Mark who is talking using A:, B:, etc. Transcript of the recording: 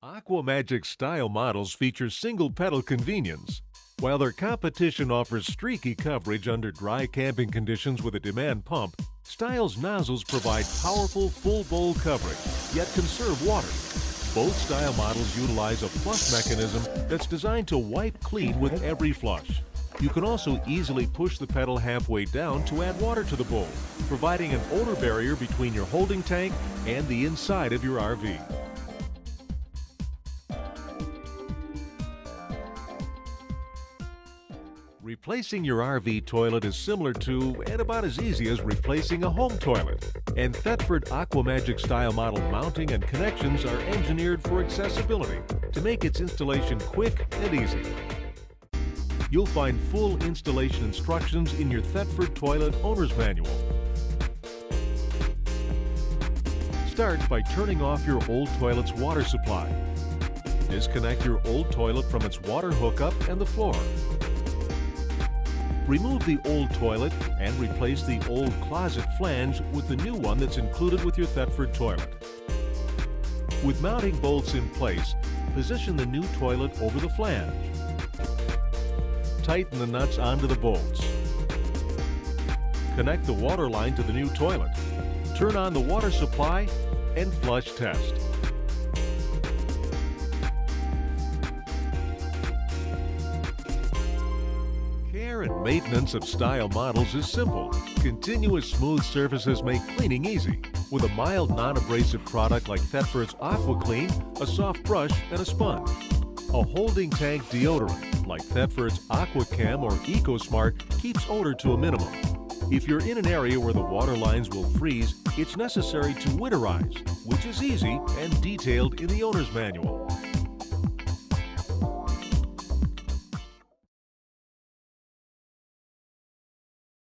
A: Aqua Magic style models feature single pedal convenience, while their competition offers streaky coverage under dry camping conditions with a demand pump. Style's nozzles provide powerful full bowl coverage, yet conserve water. Both style models utilize a flush mechanism that's designed to wipe clean with every flush. You can also easily push the pedal halfway down to add water to the bowl, providing an odor barrier between your holding tank and the inside of your RV. Replacing your RV toilet is similar to and about as easy as replacing a home toilet. And Thetford Aqua Magic style model mounting and connections are engineered for accessibility to make its installation quick and easy. You'll find full installation instructions in your Thetford Toilet Owner's Manual. Start by turning off your old toilet's water supply. Disconnect your old toilet from its water hookup and the floor. Remove the old toilet and replace the old closet flange with the new one that's included with your Thetford toilet. With mounting bolts in place, position the new toilet over the flange. Tighten the nuts onto the bolts. Connect the water line to the new toilet. Turn on the water supply and flush test. Care and maintenance of style models is simple. Continuous smooth surfaces make cleaning easy. With a mild, non-abrasive product like Thetford's Aqua Clean, a soft brush, and a sponge. A holding tank deodorant like Thetford's Aqua Chem or EcoSmart keeps odor to a minimum. If you're in an area where the water lines will freeze, it's necessary to winterize, which is easy and detailed in the owner's manual.